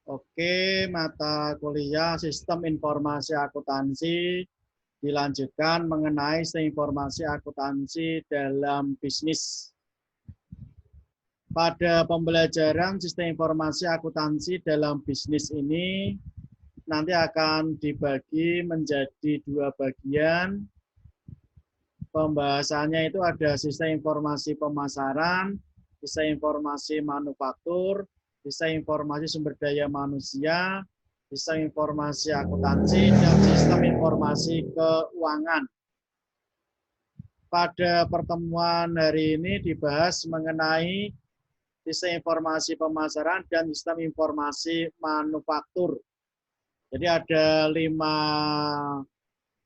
Oke, mata kuliah Sistem Informasi Akuntansi dilanjutkan mengenai sistem informasi akuntansi dalam bisnis. Pada pembelajaran sistem informasi akuntansi dalam bisnis ini nanti akan dibagi menjadi dua bagian. Pembahasannya itu ada sistem informasi pemasaran, sistem informasi manufaktur, sistem informasi sumber daya manusia, sistem informasi akuntansi, dan sistem informasi keuangan. Pada pertemuan hari ini dibahas mengenai sistem informasi pemasaran dan sistem informasi manufaktur. Jadi ada 5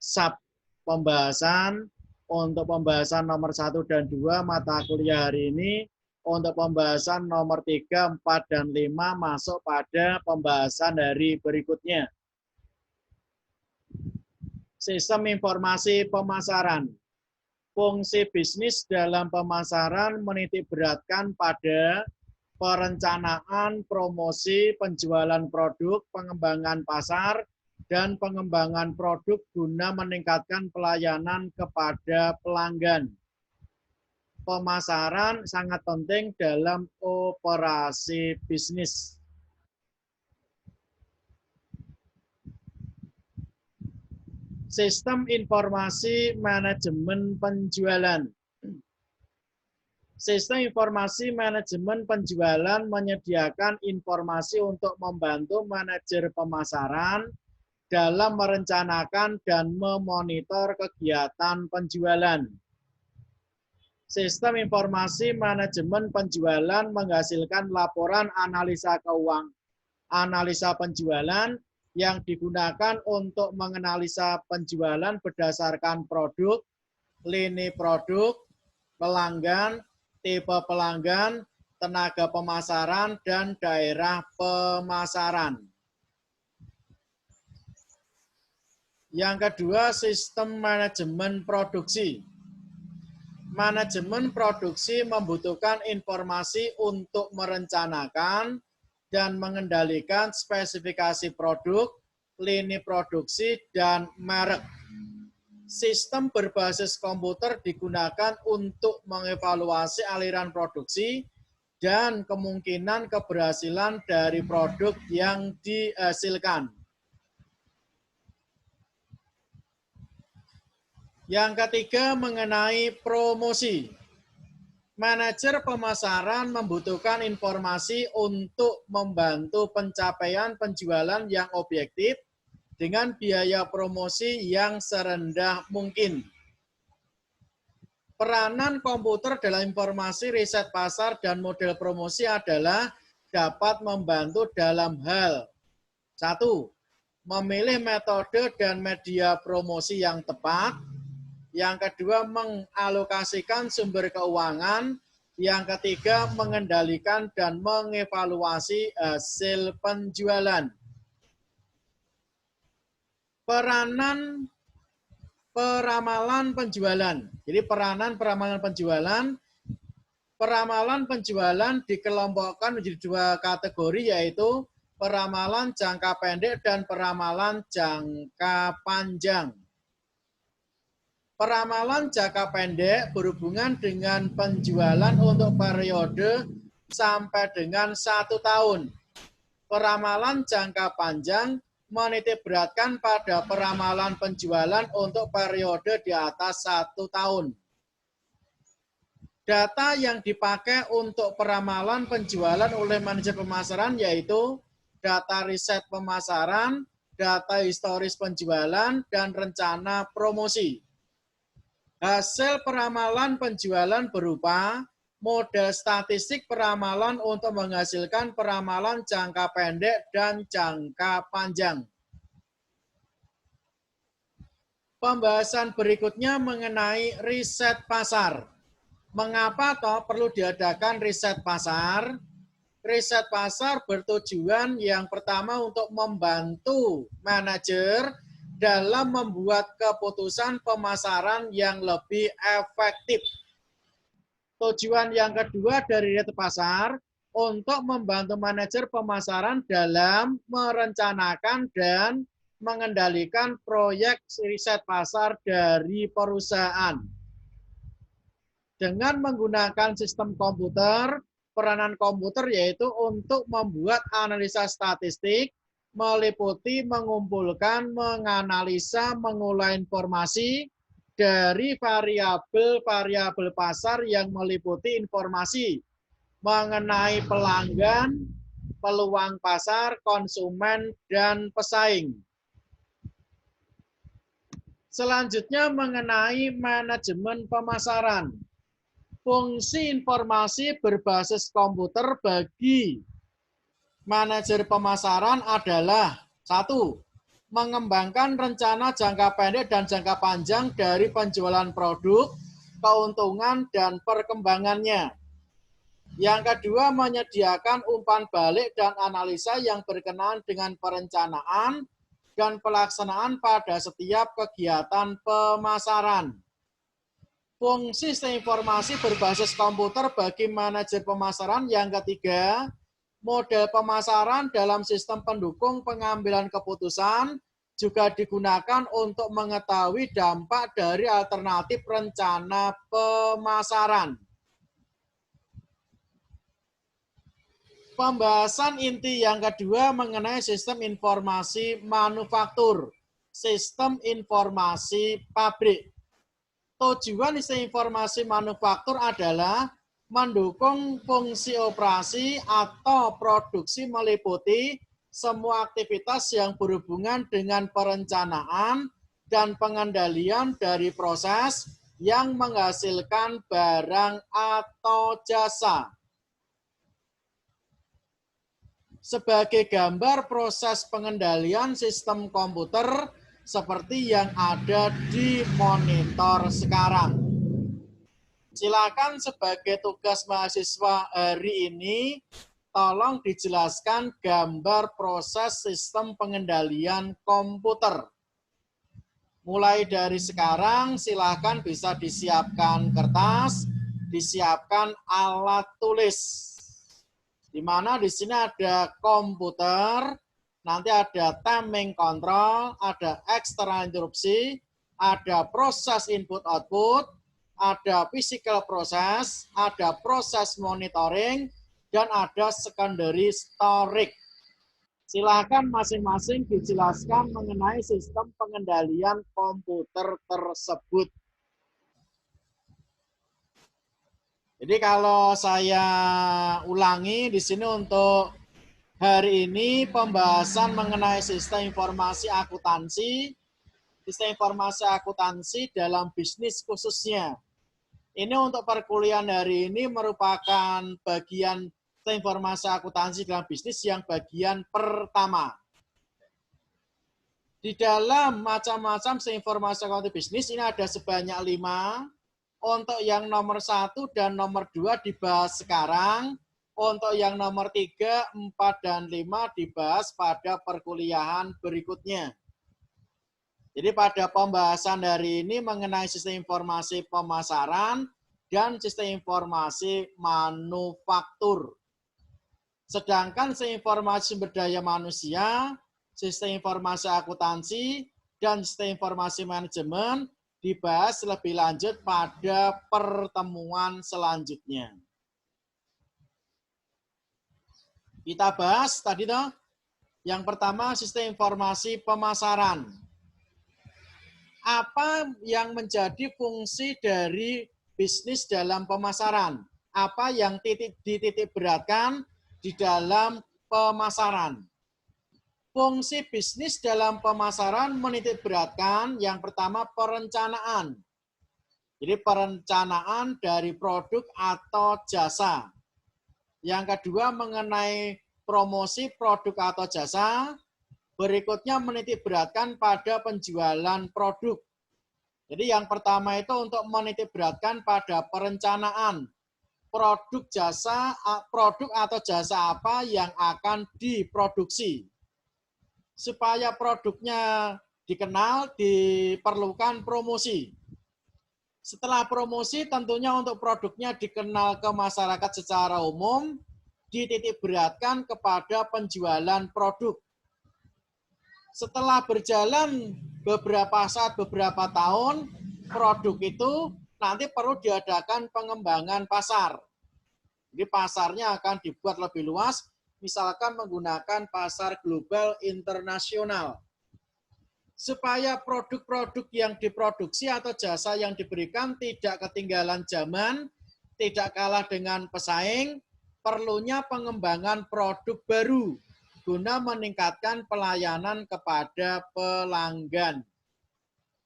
sub pembahasan. Untuk pembahasan nomor 1 dan 2 mata kuliah hari ini. Untuk pembahasan nomor 3, 4, dan 5 masuk pada pembahasan hari berikutnya. Sistem informasi pemasaran. Fungsi bisnis dalam pemasaran menitikberatkan pada perencanaan, promosi, penjualan produk, pengembangan pasar, dan pengembangan produk guna meningkatkan pelayanan kepada pelanggan. Pemasaran sangat penting dalam operasi bisnis. Sistem informasi manajemen penjualan. Sistem informasi manajemen penjualan menyediakan informasi untuk membantu manajer pemasaran dalam merencanakan dan memonitor kegiatan penjualan. Sistem informasi manajemen penjualan menghasilkan laporan analisa keuangan, analisa penjualan yang digunakan untuk menganalisa penjualan berdasarkan produk, lini produk, pelanggan, tipe pelanggan, tenaga pemasaran, dan daerah pemasaran. Yang kedua, sistem manajemen produksi. Manajemen produksi membutuhkan informasi untuk merencanakan dan mengendalikan spesifikasi produk, lini produksi, dan merek. Sistem berbasis komputer digunakan untuk mengevaluasi aliran produksi dan kemungkinan keberhasilan dari produk yang dihasilkan. Yang ketiga, mengenai promosi. Manajer pemasaran membutuhkan informasi untuk membantu pencapaian penjualan yang objektif dengan biaya promosi yang serendah mungkin. Peranan komputer dalam informasi riset pasar dan model promosi adalah dapat membantu dalam hal 1. Memilih metode dan media promosi yang tepat. Yang kedua, mengalokasikan sumber keuangan. Yang ketiga, mengendalikan dan mengevaluasi hasil penjualan. Peramalan penjualan. Jadi peramalan penjualan dikelompokkan menjadi dua kategori, yaitu peramalan jangka pendek dan peramalan jangka panjang. Peramalan jangka pendek berhubungan dengan penjualan untuk periode sampai dengan 1 tahun. Peramalan jangka panjang menitikberatkan pada peramalan penjualan untuk periode di atas 1 tahun. Data yang dipakai untuk peramalan penjualan oleh manajer pemasaran yaitu data riset pemasaran, data historis penjualan, dan rencana promosi. Hasil peramalan penjualan berupa model statistik peramalan untuk menghasilkan peramalan jangka pendek dan jangka panjang. Pembahasan berikutnya mengenai riset pasar. Mengapa perlu diadakan riset pasar? Riset pasar bertujuan yang pertama untuk membantu manajer dalam membuat keputusan pemasaran yang lebih efektif. Tujuan yang kedua dari riset pasar untuk membantu manajer pemasaran dalam merencanakan dan mengendalikan proyek riset pasar dari perusahaan. Dengan menggunakan sistem komputer, peranan komputer yaitu untuk membuat analisa statistik, meliputi, mengumpulkan, menganalisa, mengolah informasi dari variabel-variabel pasar yang meliputi informasi mengenai pelanggan, peluang pasar, konsumen, dan pesaing. Selanjutnya mengenai manajemen pemasaran. Fungsi informasi berbasis komputer bagi manajer pemasaran adalah 1. Mengembangkan rencana jangka pendek dan jangka panjang dari penjualan produk, keuntungan, dan perkembangannya. Yang kedua, menyediakan umpan balik dan analisa yang berkenaan dengan perencanaan dan pelaksanaan pada setiap kegiatan pemasaran. Fungsi sistem informasi berbasis komputer bagi manajer pemasaran. Yang ketiga, model pemasaran dalam sistem pendukung pengambilan keputusan juga digunakan untuk mengetahui dampak dari alternatif rencana pemasaran. Pembahasan inti yang kedua mengenai sistem informasi manufaktur, sistem informasi pabrik. Tujuan sistem informasi manufaktur adalah mendukung fungsi operasi atau produksi meliputi semua aktivitas yang berhubungan dengan perencanaan dan pengendalian dari proses yang menghasilkan barang atau jasa. Sebagai gambar proses pengendalian sistem komputer seperti yang ada di monitor sekarang. Silakan sebagai tugas mahasiswa hari ini, tolong dijelaskan gambar proses sistem pengendalian komputer. Mulai dari sekarang, silakan bisa disiapkan kertas, disiapkan alat tulis. Di mana di sini ada komputer, nanti ada timing control, ada external interupsi, ada proses input output, ada physical process, ada proses monitoring, dan ada secondary storage. Silakan masing-masing dijelaskan mengenai sistem pengendalian komputer tersebut. Jadi kalau saya ulangi di sini untuk hari ini pembahasan mengenai sistem informasi akuntansi, dalam bisnis khususnya. Ini untuk perkuliahan hari ini merupakan bagian sistem informasi akuntansi dalam bisnis yang bagian pertama. Di dalam macam-macam sistem informasi akuntansi bisnis ini ada sebanyak 5. Untuk yang nomor 1 dan nomor 2 dibahas sekarang. Untuk yang nomor 3, 4, dan 5 dibahas pada perkuliahan berikutnya. Jadi pada pembahasan hari ini mengenai sistem informasi pemasaran dan sistem informasi manufaktur. Sedangkan sistem informasi sumber daya manusia, sistem informasi akuntansi, dan sistem informasi manajemen dibahas lebih lanjut pada pertemuan selanjutnya. Kita bahas tadi toh, yang pertama sistem informasi pemasaran. Apa yang menjadi fungsi dari bisnis dalam pemasaran? Apa yang dititik beratkan di dalam pemasaran? Fungsi bisnis dalam pemasaran menitik beratkan yang pertama perencanaan. Jadi perencanaan dari produk atau jasa. Yang kedua mengenai promosi produk atau jasa. Berikutnya menitik beratkan pada penjualan produk. Jadi yang pertama itu untuk menitik beratkan pada perencanaan. Produk atau jasa apa yang akan diproduksi. Supaya produknya dikenal, diperlukan promosi. Setelah promosi, tentunya untuk produknya dikenal ke masyarakat secara umum, dititikberatkan kepada penjualan produk. Setelah berjalan beberapa saat, beberapa tahun, produk itu nanti perlu diadakan pengembangan pasar. Jadi pasarnya akan dibuat lebih luas, misalkan menggunakan pasar global internasional. Supaya produk-produk yang diproduksi atau jasa yang diberikan tidak ketinggalan zaman, tidak kalah dengan pesaing, perlunya pengembangan produk baru guna meningkatkan pelayanan kepada pelanggan.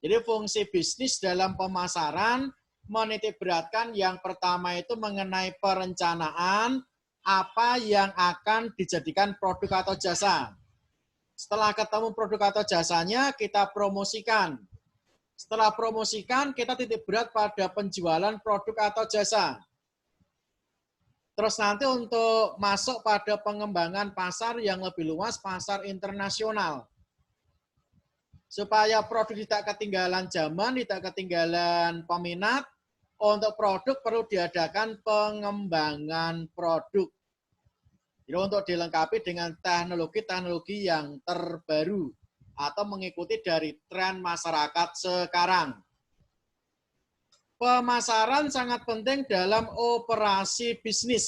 Jadi fungsi bisnis dalam pemasaran menitikberatkan yang pertama itu mengenai perencanaan apa yang akan dijadikan produk atau jasa. Setelah ketemu produk atau jasanya, kita promosikan. Setelah promosikan, kita titik berat pada penjualan produk atau jasa. Terus nanti untuk masuk pada pengembangan pasar yang lebih luas, pasar internasional. Supaya produk tidak ketinggalan zaman, tidak ketinggalan peminat, untuk produk perlu diadakan pengembangan produk. Jadi untuk dilengkapi dengan teknologi-teknologi yang terbaru atau mengikuti dari tren masyarakat sekarang. Pemasaran sangat penting dalam operasi bisnis.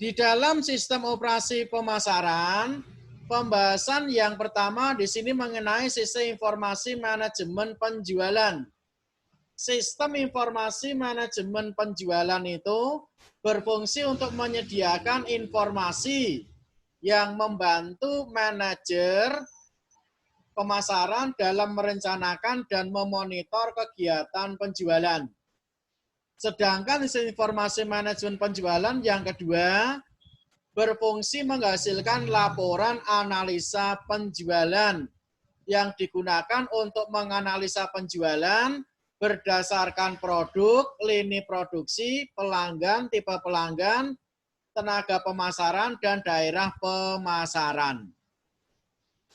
Di dalam sistem operasi pemasaran, pembahasan yang pertama di sini mengenai sistem informasi manajemen penjualan. Sistem informasi manajemen penjualan itu berfungsi untuk menyediakan informasi yang membantu manajer pemasaran dalam merencanakan dan memonitor kegiatan penjualan. Sedangkan informasi manajemen penjualan yang kedua berfungsi menghasilkan laporan analisa penjualan yang digunakan untuk menganalisa penjualan berdasarkan produk, lini produksi, pelanggan, tipe pelanggan, tenaga pemasaran, dan daerah pemasaran.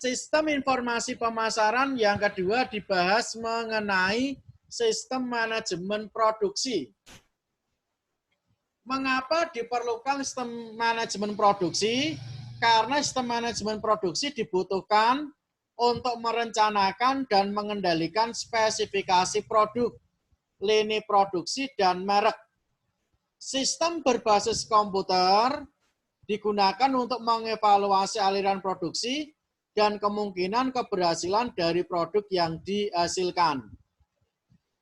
Sistem informasi pemasaran yang kedua dibahas mengenai sistem manajemen produksi. Mengapa diperlukan sistem manajemen produksi? Karena sistem manajemen produksi dibutuhkan untuk merencanakan dan mengendalikan spesifikasi produk, lini produksi, dan merek. Sistem berbasis komputer digunakan untuk mengevaluasi aliran produksi dan kemungkinan keberhasilan dari produk yang dihasilkan.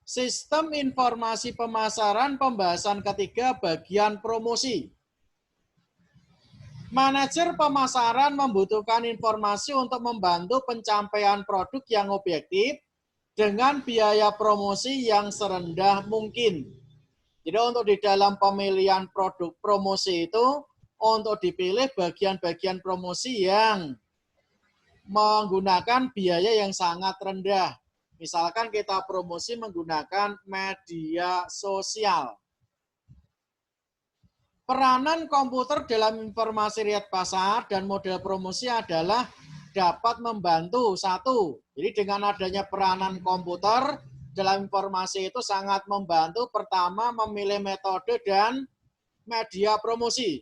Sistem informasi pemasaran pembahasan ketiga bagian promosi. Manajer pemasaran membutuhkan informasi untuk membantu pencapaian produk yang objektif dengan biaya promosi yang serendah mungkin. Jadi untuk di dalam pemilihan produk promosi itu, untuk dipilih bagian-bagian promosi yang menggunakan biaya yang sangat rendah. Misalkan kita promosi menggunakan media sosial. Peranan komputer dalam informasi riset pasar dan model promosi adalah dapat membantu. Satu, jadi dengan adanya peranan komputer dalam informasi itu sangat membantu. Pertama, memilih metode dan media promosi.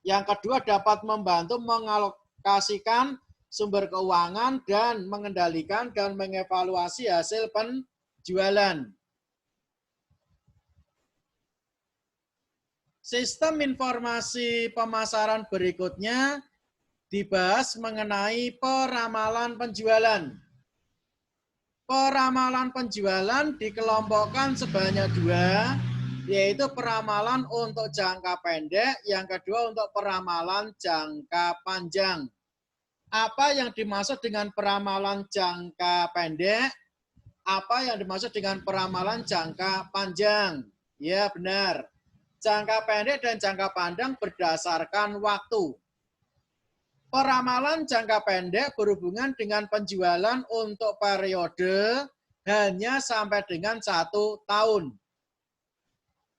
Yang kedua, dapat membantu mengalokasikan sumber keuangan dan mengendalikan dan mengevaluasi hasil penjualan. Sistem informasi pemasaran berikutnya dibahas mengenai peramalan penjualan. Peramalan penjualan dikelompokkan sebanyak dua, yaitu peramalan untuk jangka pendek, yang kedua untuk peramalan jangka panjang. Apa yang dimaksud dengan peramalan jangka pendek? Apa yang dimaksud dengan peramalan jangka panjang? Ya, benar. Jangka pendek dan jangka panjang berdasarkan waktu. Peramalan jangka pendek berhubungan dengan penjualan untuk periode hanya sampai dengan 1 tahun.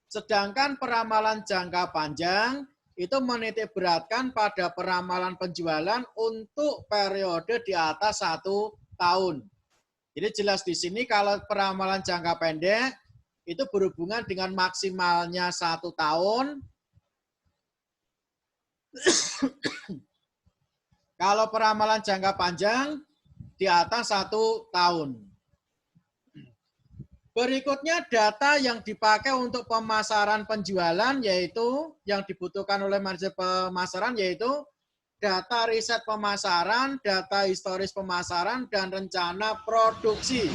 Sedangkan peramalan jangka panjang itu menitikberatkan pada peramalan penjualan untuk periode di atas 1 tahun. Jadi jelas di sini kalau peramalan jangka pendek itu berhubungan dengan maksimalnya 1 tahun. Kalau peramalan jangka panjang di atas 1 tahun. Berikutnya data yang dipakai untuk pemasaran penjualan yaitu yang dibutuhkan oleh manajer pemasaran yaitu data riset pemasaran, data historis pemasaran, dan rencana produksi.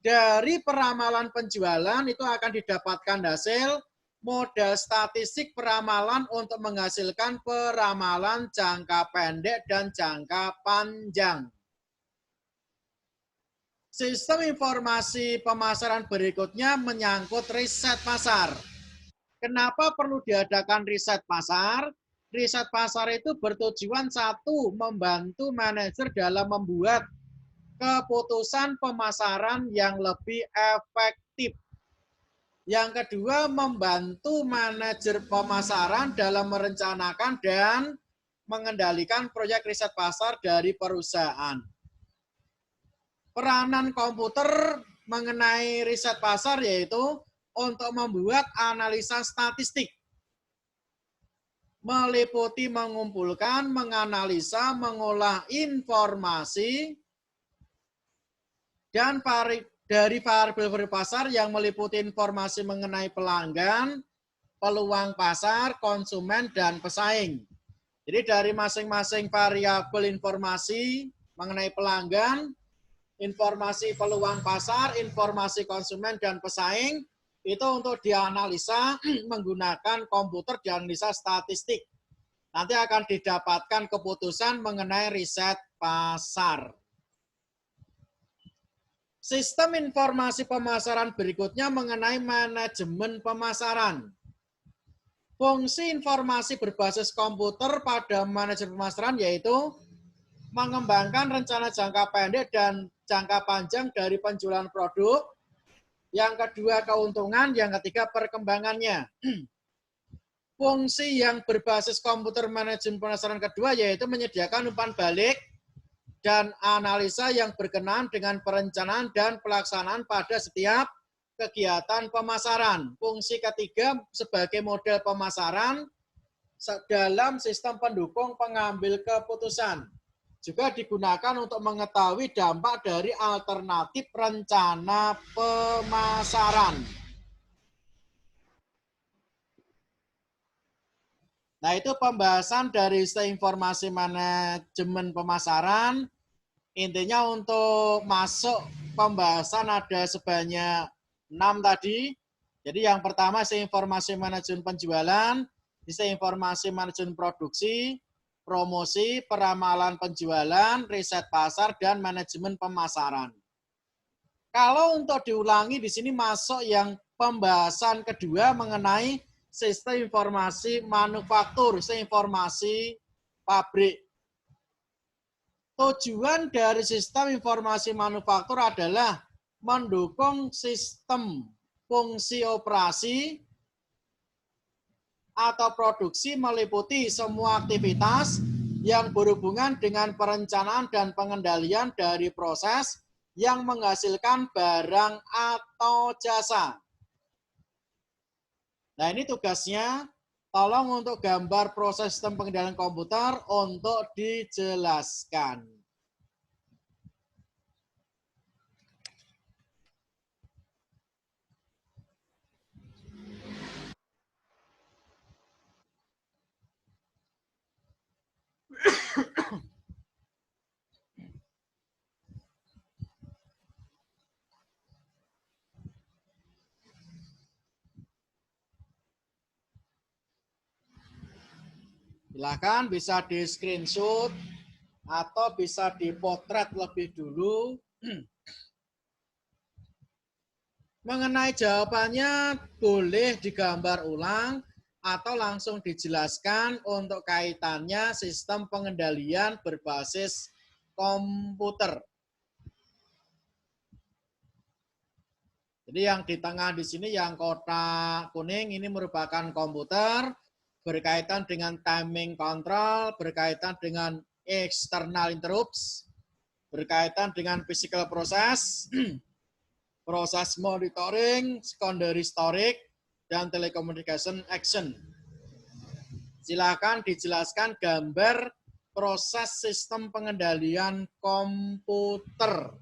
Dari peramalan penjualan itu akan didapatkan hasil modal statistik peramalan untuk menghasilkan peramalan jangka pendek dan jangka panjang. Sistem informasi pemasaran berikutnya menyangkut riset pasar. Kenapa perlu diadakan riset pasar? Riset pasar itu bertujuan satu, membantu manajer dalam membuat keputusan pemasaran yang lebih efektif. Yang kedua, membantu manajer pemasaran dalam merencanakan dan mengendalikan proyek riset pasar dari perusahaan. Peranan komputer mengenai riset pasar yaitu untuk membuat analisa statistik, meliputi mengumpulkan, menganalisa, mengolah informasi, dan dari variabel pasar yang meliputi informasi mengenai pelanggan, peluang pasar, konsumen, dan pesaing. Jadi dari masing-masing variabel informasi mengenai pelanggan, informasi peluang pasar, informasi konsumen, dan pesaing, itu untuk dianalisa menggunakan komputer, dianalisa statistik. Nanti akan didapatkan keputusan mengenai riset pasar. Sistem informasi pemasaran berikutnya mengenai manajemen pemasaran. Fungsi informasi berbasis komputer pada manajemen pemasaran yaitu mengembangkan rencana jangka pendek dan jangka panjang dari penjualan produk. Yang kedua keuntungan, yang ketiga perkembangannya. Fungsi yang berbasis komputer manajemen pemasaran kedua yaitu menyediakan umpan balik dan analisa yang berkenaan dengan perencanaan dan pelaksanaan pada setiap kegiatan pemasaran. Fungsi ketiga sebagai model pemasaran dalam sistem pendukung pengambil keputusan. Juga digunakan untuk mengetahui dampak dari alternatif rencana pemasaran. Nah, itu pembahasan dari informasi manajemen pemasaran. Intinya untuk masuk pembahasan ada sebanyak 6 tadi. Jadi yang pertama informasi manajemen penjualan, informasi manajemen produksi, promosi, peramalan penjualan, riset pasar, dan manajemen pemasaran. Kalau untuk diulangi di sini masuk yang pembahasan kedua mengenai sistem informasi manufaktur, sistem informasi pabrik. Tujuan dari sistem informasi manufaktur adalah mendukung sistem fungsi operasi atau produksi meliputi semua aktivitas yang berhubungan dengan perencanaan dan pengendalian dari proses yang menghasilkan barang atau jasa. Nah, ini tugasnya, tolong untuk gambar proses sistem pengendalian komputer untuk dijelaskan. Silakan bisa di screenshot atau bisa dipotret lebih dulu. Mengenai jawabannya boleh digambar ulang atau langsung dijelaskan untuk kaitannya sistem pengendalian berbasis komputer. Jadi yang di tengah di sini yang kotak kuning ini merupakan komputer berkaitan dengan timing control, berkaitan dengan external interrupts, berkaitan dengan physical process, proses monitoring, secondary storage, dan telecommunication action. Silakan dijelaskan gambar proses sistem pengendalian komputer.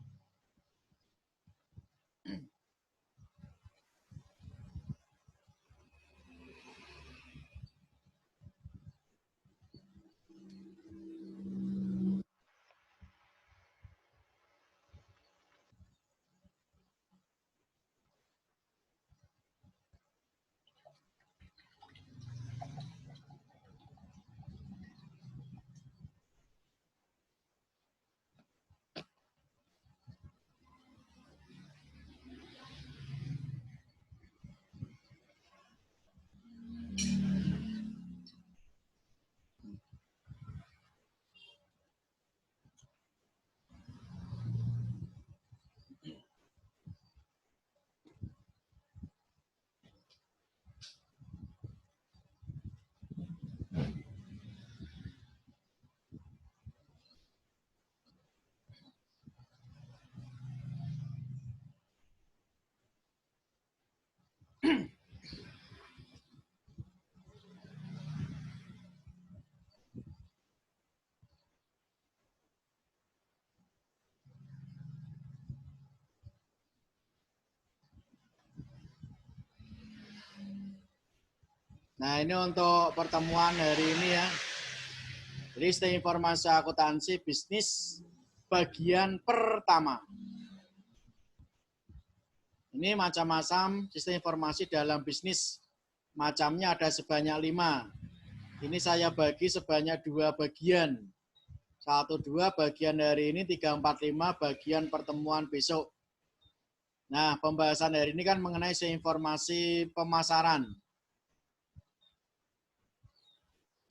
Nah, ini untuk pertemuan hari ini ya. Jadi sistem informasi akuntansi bisnis bagian pertama. Ini macam-macam sistem informasi dalam bisnis. Macamnya ada sebanyak 5. Ini saya bagi sebanyak 2 bagian. 1-2 bagian hari ini, 3-4-5 bagian pertemuan besok. Nah, pembahasan hari ini kan mengenai sistem informasi pemasaran.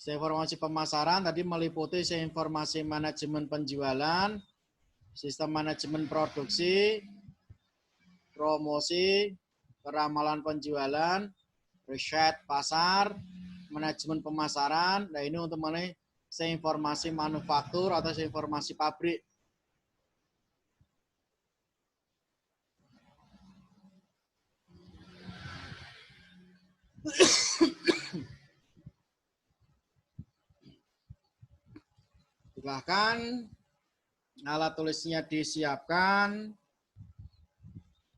Sistem informasi pemasaran tadi meliputi sistem informasi manajemen penjualan, sistem manajemen produksi, promosi, keramalan penjualan, riset pasar, manajemen pemasaran. Nah, ini untuk mengenai sistem informasi manufaktur atau sistem informasi pabrik. Silahkan alat tulisnya disiapkan,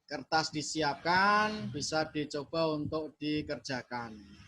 kertas disiapkan, bisa dicoba untuk dikerjakan.